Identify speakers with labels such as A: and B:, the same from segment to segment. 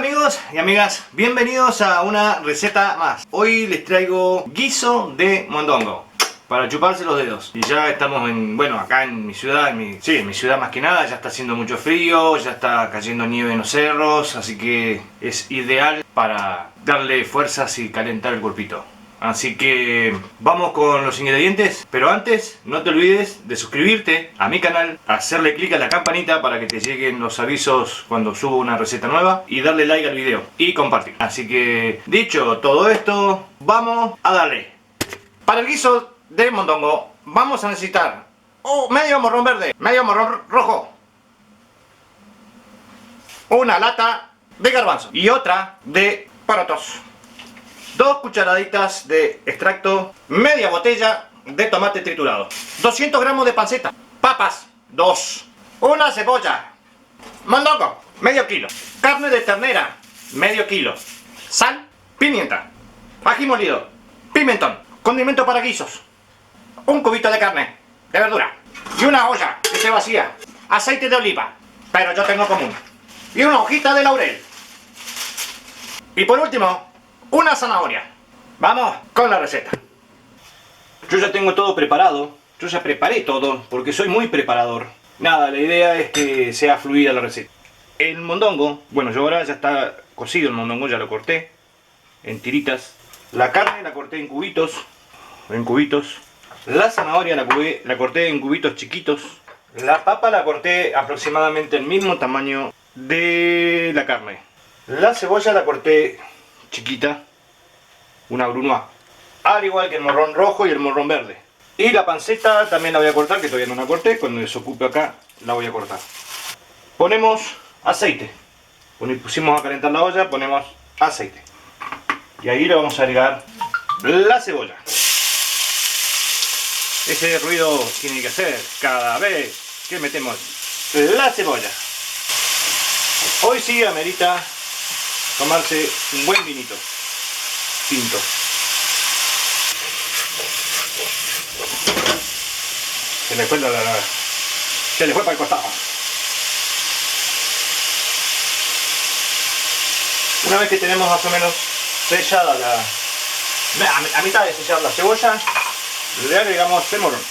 A: amigos y amigas, bienvenidos a una receta más. Hoy les traigo guiso de mondongo para chuparse los dedos. Y ya estamos acá en mi ciudad, en mi ciudad más que nada. Ya está haciendo mucho frío, ya está cayendo nieve en los cerros, así que es ideal para darle fuerzas y calentar el cuerpito. Así que vamos con los ingredientes, pero antes no te olvides de suscribirte a mi canal, hacerle clic a la campanita para que te lleguen los avisos cuando subo una receta nueva y darle like al video y compartir. Así que dicho todo esto, vamos a darle. Para el guiso de mondongo vamos a necesitar medio morrón verde, medio morrón rojo, una lata de garbanzo y otra de porotos, 2 cucharaditas de extracto, media botella de tomate triturado, 200 gramos de panceta, papas 2, una cebolla, mondongo medio kilo, carne de ternera medio kilo, sal, pimienta, ají molido, pimentón, condimento para guisos, un cubito de carne de verdura y una olla que se vacía, aceite de oliva, pero yo tengo común, y una hojita de laurel. Y por último, una zanahoria. Vamos con la receta. Yo ya tengo todo preparado. Yo ya preparé todo porque soy muy preparador. Nada, la idea es que sea fluida la receta. El mondongo, bueno, yo ahora ya está cocido el mondongo, ya lo corté en tiritas. La carne la corté en cubitos. La zanahoria la corté en cubitos chiquitos. La papa la corté aproximadamente el mismo tamaño de la carne. La cebolla la corté chiquita, una brunoise, al igual que el morrón rojo y el morrón verde. Y la panceta también la voy a cortar, que todavía no la corté. Cuando desocupe acá la voy a cortar. Ponemos aceite. Pusimos a calentar la olla, ponemos aceite. Y ahí le vamos a agregar la cebolla. Ese ruido tiene que hacer cada vez que metemos la cebolla. Hoy sí amerita tomarse un buen vinito tinto. Se le fue para el costado. Una vez que tenemos más o menos sellada a mitad de sellar la cebolla, le agregamos el morrón.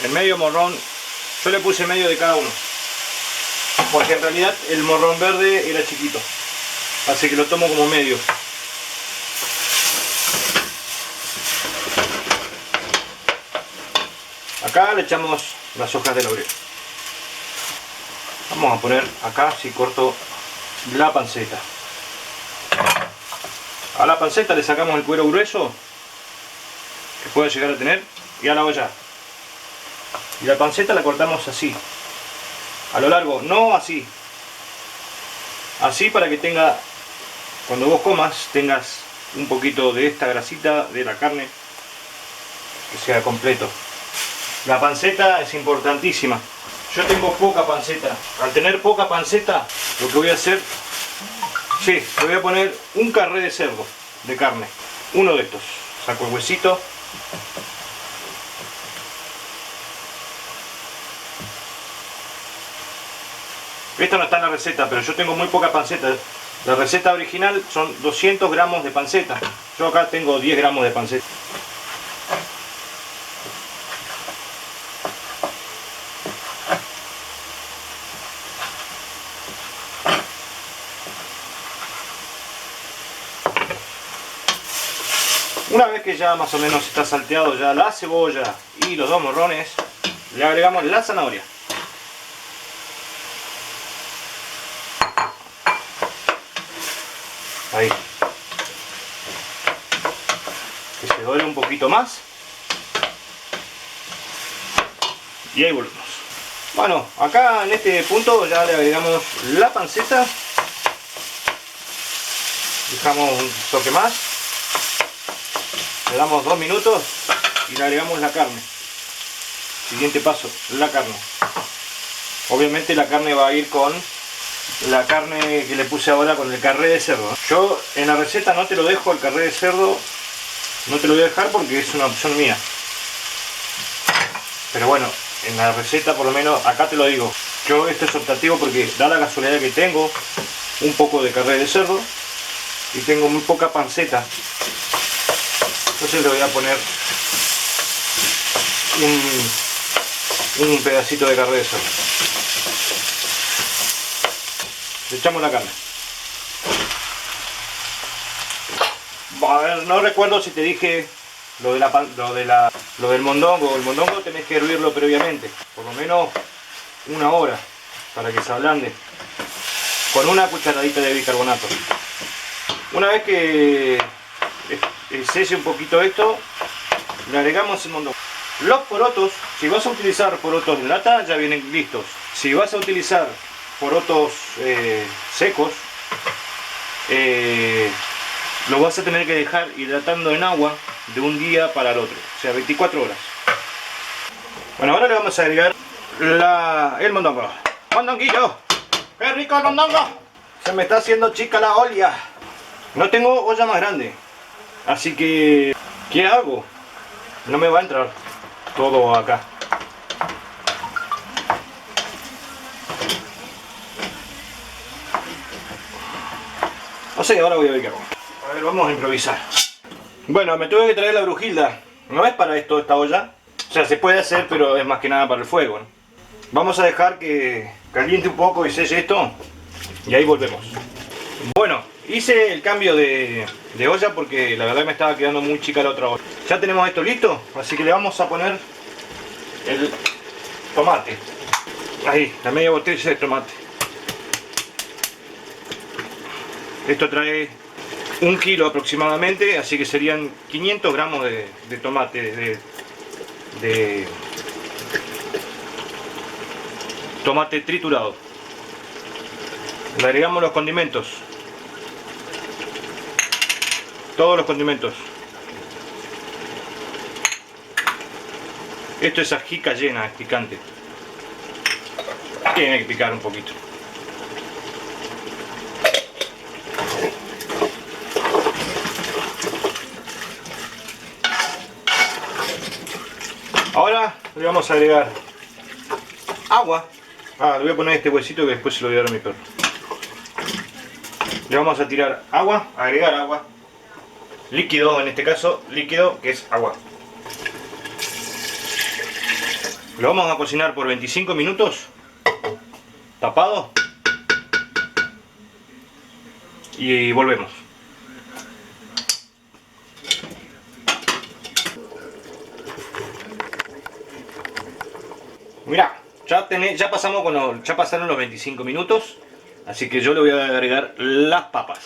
A: El medio morrón, yo le puse medio de cada uno, porque en realidad el morrón verde era chiquito, así que lo tomo como medio. Acá le echamos las hojas de laurel. Vamos a poner acá, si corto la panceta. A la panceta le sacamos el cuero grueso que puede llegar a tener y a la olla. Y la panceta la cortamos así, a lo largo, no así. Así para que tenga, cuando vos comas, tengas un poquito de esta grasita de la carne, que sea completo. La panceta es importantísima. Yo tengo poca panceta. Al tener poca panceta, lo que voy a hacer, le voy a poner un carré de cerdo, de carne. Uno de estos. Saco el huesito. Esto no está en la receta, pero yo tengo muy poca panceta. La receta original son 200 gramos de panceta. Yo acá tengo 10 gramos de panceta. Una vez que ya más o menos está salteado ya la cebolla y los 2 morrones, le agregamos la zanahoria. Ahí. Que se dore un poquito más. Y ahí volvemos. Bueno, acá en este punto ya le agregamos la panceta. Dejamos un toque más. Le damos 2 minutos y le agregamos la carne. Siguiente paso, la carne. Obviamente la carne va a ir con la carne que le puse ahora, con el carré de cerdo. Yo en la receta no te lo dejo, el carré de cerdo no te lo voy a dejar porque es una opción mía. Pero bueno, en la receta por lo menos acá te lo digo. Yo esto es optativo porque da la casualidad que tengo un poco de carne de cerdo y tengo muy poca panceta. Entonces le voy a poner un pedacito de carne de cerdo. Le echamos la carne. A ver, no recuerdo si te dije lo del mondongo. El mondongo tenés que hervirlo previamente, por lo menos 1 hora, para que se ablande, con una cucharadita de bicarbonato. Una vez que cese un poquito esto, le agregamos el mondongo. Los porotos, si vas a utilizar porotos en lata, ya vienen listos. Si vas a utilizar porotos secos, lo vas a tener que dejar hidratando en agua de un día para el otro, o sea 24 horas. Bueno, ahora le vamos a agregar el mondongo. ¡Mondonguillo! ¡Qué rico el mondongo! Se me está haciendo chica la olla. No tengo olla más grande, así que ¿qué hago? No me va a entrar todo acá. No sé, ahora voy a ver qué hago. A ver, vamos a improvisar. Bueno, me tuve que traer la brujilda. No es para esto esta olla. O sea, se puede hacer, pero es más que nada para el fuego, ¿no? Vamos a dejar que caliente un poco y selle esto. Y ahí volvemos. Bueno, hice el cambio de olla porque la verdad me estaba quedando muy chica la otra olla. Ya tenemos esto listo, así que le vamos a poner el tomate. Ahí, la media botella de tomate. Esto trae 1 kilo aproximadamente, así que serían 500 gramos de tomate, de tomate triturado. Le agregamos los condimentos, todos los condimentos. Esto es ají cayena, es picante. Tiene que picar un poquito. Ahora le vamos a agregar agua. Le voy a poner este huesito que después se lo voy a dar a mi perro. Le vamos a tirar agua, agregar agua. Líquido, en este caso, líquido que es agua. Lo vamos a cocinar por 25 minutos, tapado. Y volvemos. Mirá, ya pasaron los 25 minutos, así que yo le voy a agregar las papas.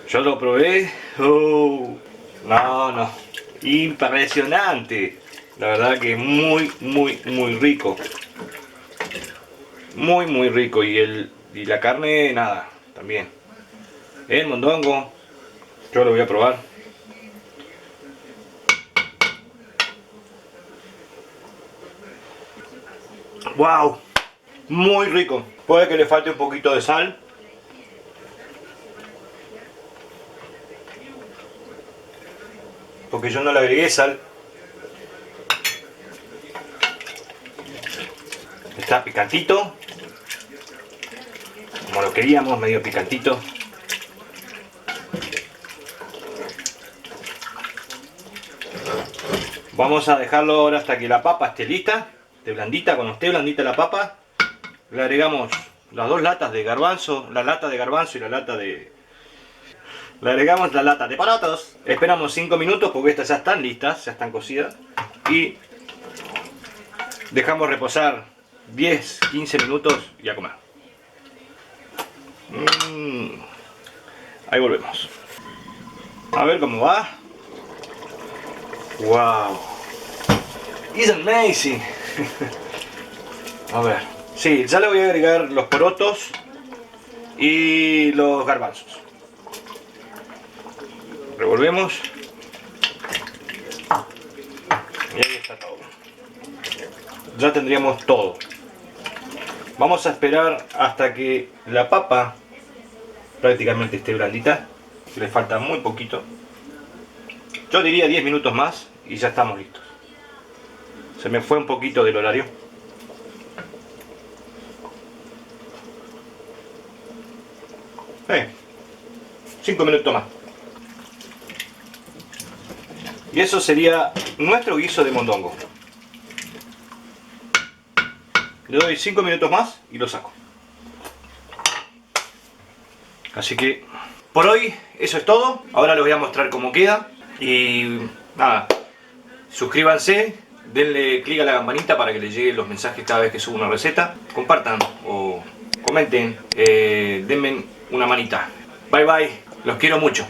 A: Yo lo probé. No, impresionante. La verdad que muy rico. Muy rico. Y la carne, nada, también. El mondongo, yo lo voy a probar. Wow, muy rico. Puede que le falte un poquito de sal. Porque yo no le agregué sal. Está picantito. Como lo queríamos, medio picantito. Vamos a dejarlo ahora hasta que la papa esté lista. Esté blandita. Cuando esté blandita la papa, le agregamos las 2 latas de garbanzo. La lata de garbanzo y la lata de... Le agregamos la lata de porotos. Esperamos 5 minutos porque estas ya están listas, ya están cocidas. Y dejamos reposar 10-15 minutos y a comer. Ahí volvemos. A ver cómo va. Wow. It's amazing. A ver. Sí, ya le voy a agregar los porotos y los garbanzos. Revolvemos. Y ahí está todo. Ya tendríamos todo. Vamos a esperar hasta que la papa prácticamente esté blandita. Le falta muy poquito. Yo diría 10 minutos más y ya estamos listos. Se me fue un poquito del horario. Cinco minutos más. Y eso sería nuestro guiso de mondongo. Le doy 5 minutos más y lo saco. Así que por hoy eso es todo. Ahora les voy a mostrar cómo queda. Y nada, suscríbanse, denle clic a la campanita para que les lleguen los mensajes cada vez que subo una receta. Compartan o comenten, denme una manita. Bye bye, los quiero mucho.